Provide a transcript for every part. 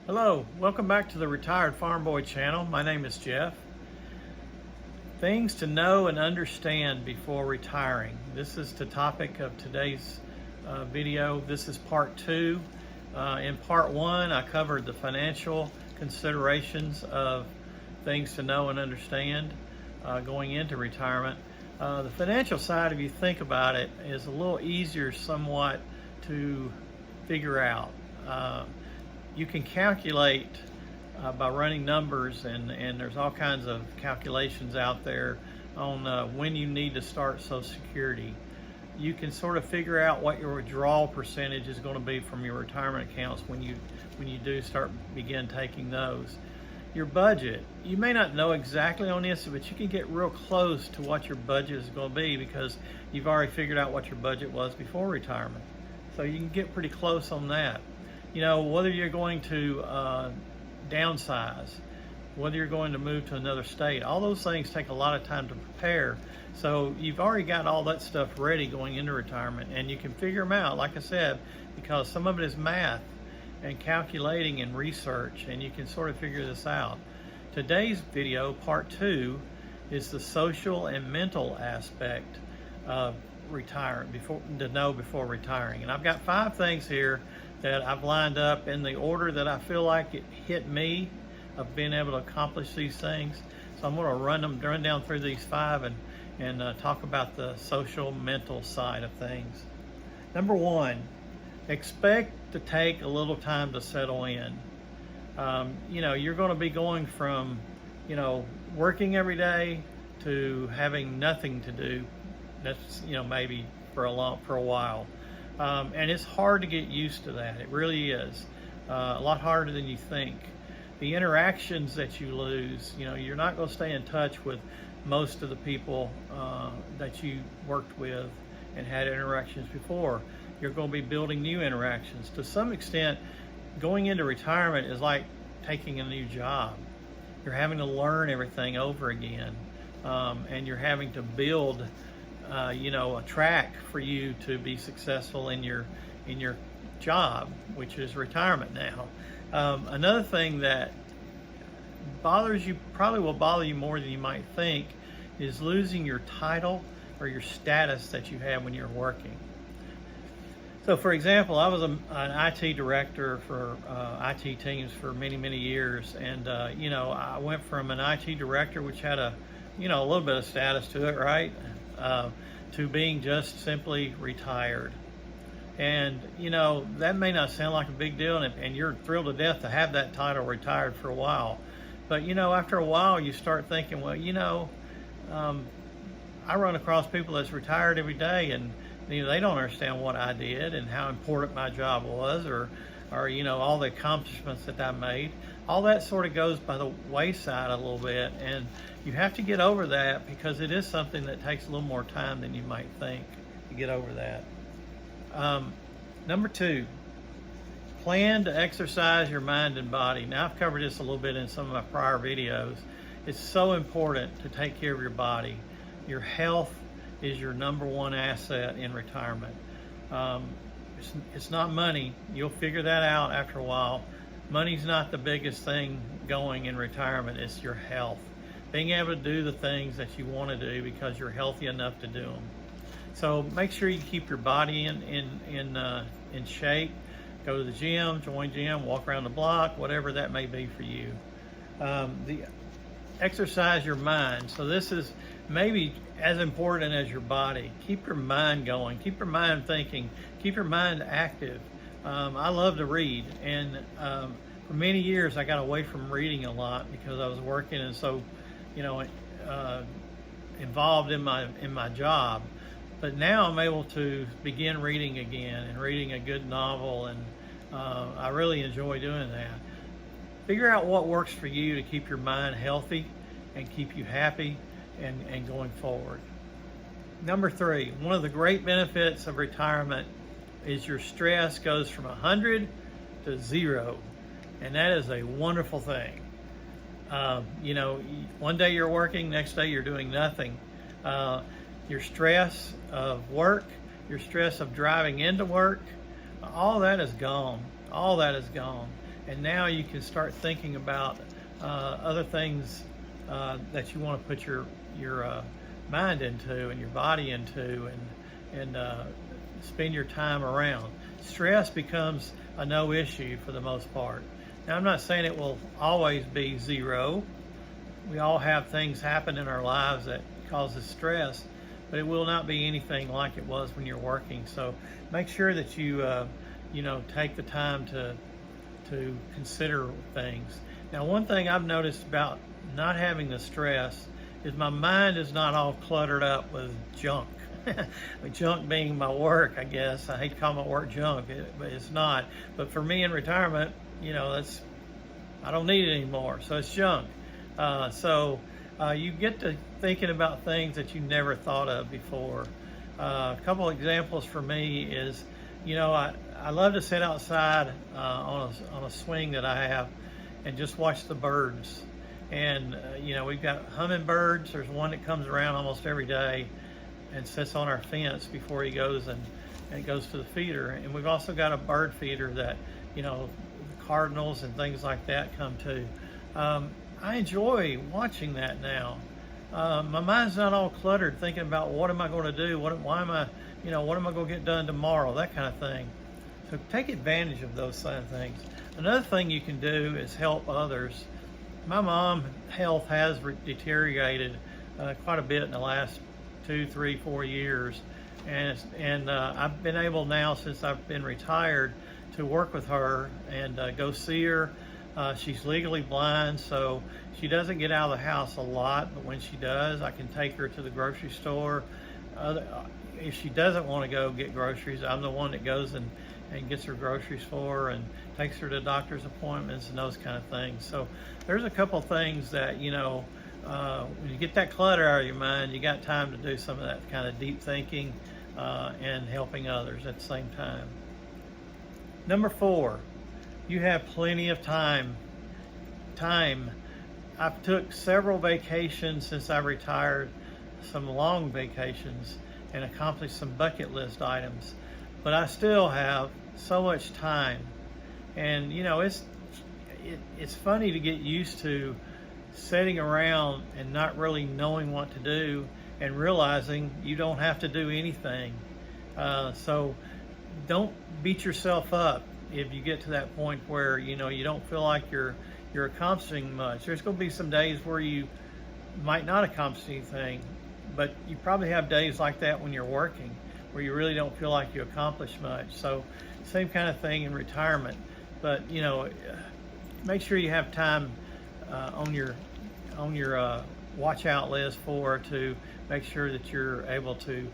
Hello, welcome back to the Retired Farm Boy channel. My name is Jeff. Things to know and understand before retiring. This is the topic of today's video. This is part two. In part one, I covered the financial considerations of things to know and understand going into retirement. The financial side, if you think about it, is a little easier somewhat to figure out. You can calculate by running numbers, and there's all kinds of calculations out there on when you need to start Social Security. You can sort of figure out what your withdrawal percentage is going to be from your retirement accounts when you do begin taking those. Your budget, you may not know exactly on this, but you can get real close to what your budget is going to be because you've already figured out what your budget was before retirement. So you can get pretty close on that. You know, whether you're going to downsize, whether you're going to move to another state, all those things take a lot of time to prepare. So you've already got all that stuff ready going into retirement, and you can figure them out, like I said, because some of it is math and calculating and research, and you can sort of figure this out. Today's video, part two, is the social and mental aspect of retiring, before retiring. And I've got 5 things here that I've lined up in the order that I feel like it hit me of being able to accomplish these things. So I'm going to run down through these 5 and talk about the social mental side of things. Number 1, expect to take a little time to settle in. You know, you're going to be going from, you know, working every day to having nothing to do. That's, you know, maybe for a while. And it's hard to get used to that. It really is. A lot harder than you think. The interactions that you lose, you know, you're not going to stay in touch with most of the people that you worked with and had interactions before. You're going to be building new interactions. To some extent, going into retirement is like taking a new job. You're having to learn everything over again, and you're having to build you know, a track for you to be successful in your job, which is retirement now. Another thing that probably will bother you more than you might think, is losing your title or your status that you had when you're working. So for example, I was an IT director for IT teams for many years, and you know, I went from an IT director, which had a little bit of status to it, right? To being just simply retired. And you know, that may not sound like a big deal, and you're thrilled to death to have that title, retired, for a while. But you know, after a while you start thinking, well, you know, I run across people that's retired every day, and you know, they don't understand what I did and how important my job was, or you know, all the accomplishments that I made. All that sort of goes by the wayside a little bit, and you have to get over that because it is something that takes a little more time than you might think to get over that. Number 2, plan to exercise your mind and body. Now, I've covered this a little bit in some of my prior videos. It's so important to take care of your body. Your health is your number 1 asset in retirement. It's not money. You'll figure that out after a while. Money's not the biggest thing going in retirement. It's your health. Being able to do the things that you want to do because you're healthy enough to do them. So make sure you keep your body in shape. Go to the gym, join gym, walk around the block, whatever that may be for you. Exercise your mind. So this is maybe as important as your body. Keep your mind going. Keep your mind thinking. Keep your mind active. I love to read, and for many years I got away from reading a lot because I was working and so, you know, involved in my job. But now I'm able to begin reading again and reading a good novel, and I really enjoy doing that. Figure out what works for you to keep your mind healthy and keep you happy and going forward. Number 3, one of the great benefits of retirement is your stress goes from 100 to 0, and that is a wonderful thing. You know, one day you're working, next day you're doing nothing. Your stress of work, your stress of driving into work, all that is gone. All that is gone. and now you can start thinking about other things that you want to put your mind into and your body into, and spend your time around. Stress becomes a no issue for the most part. Now, I'm not saying it will always be zero. We all have things happen in our lives that causes stress, but it will not be anything like it was when you're working. So make sure that you take the time to consider things. Now, one thing I've noticed about not having the stress is my mind is not all cluttered up with junk. Junk being my work, I guess. I hate to call my work junk, but it's not. But for me in retirement, I don't need it anymore, so it's junk. You get to thinking about things that you never thought of before. A couple examples for me is, I love to sit outside on a swing that I have and just watch the birds. And we've got hummingbirds. There's one that comes around almost every day and sits on our fence before he goes and goes to the feeder. And we've also got a bird feeder that cardinals and things like that come to. I enjoy watching that now. My mind's not all cluttered thinking about what am I going to do, what am I going to get done tomorrow, that kind of thing. So take advantage of those kind of things. Another thing you can do is help others. My mom's health has deteriorated quite a bit in the last 2, 3, 4 years, and I've been able now, since I've been retired, to work with her and go see her. She's legally blind, so she doesn't get out of the house a lot, but when she does, I can take her to the grocery store. If she doesn't want to go get groceries, I'm the one that goes and gets her groceries for her and takes her to doctor's appointments and those kind of things. So there's a couple things that, when you get that clutter out of your mind, you got time to do some of that kind of deep thinking and helping others at the same time. Number 4, you have plenty of time. I've took several vacations since I retired, some long vacations, and accomplished some bucket list items, but I still have so much time. And it's funny to get used to sitting around and not really knowing what to do and realizing you don't have to do anything. So don't beat yourself up if you get to that point where you don't feel like you're accomplishing much. There's going to be some days where you might not accomplish anything, but you probably have days like that when you're working, where you really don't feel like you accomplish much. So same kind of thing in retirement. But make sure you have time on your watch out list to make sure that you're able to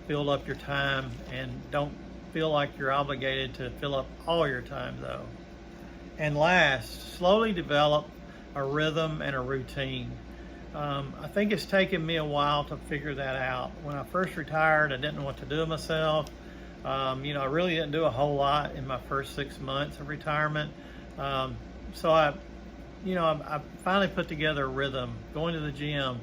fill up your time, and don't feel like you're obligated to fill up all your time though. And last, slowly develop a rhythm and a routine. I think it's taken me a while to figure that out. When I first retired, I didn't know what to do with myself. I really didn't do a whole lot in my first 6 months of retirement. So I finally put together a rhythm, going to the gym,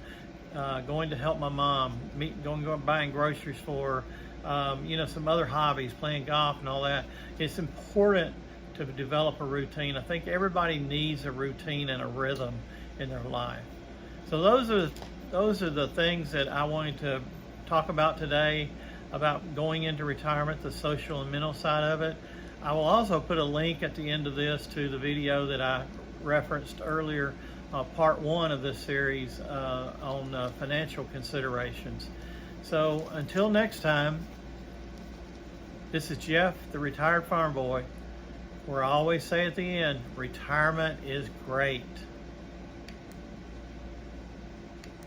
going to help my mom, going buying groceries for her, some other hobbies, playing golf and all that. It's important to develop a routine. I think everybody needs a routine and a rhythm in their life. So those are the things that I wanted to talk about today about going into retirement, the social and mental side of it. I will also put a link at the end of this to the video that I referenced earlier, part 1 of this series on financial considerations. So until next time, this is Jeff, the Retired Farm Boy, where I always say at the end, retirement is great.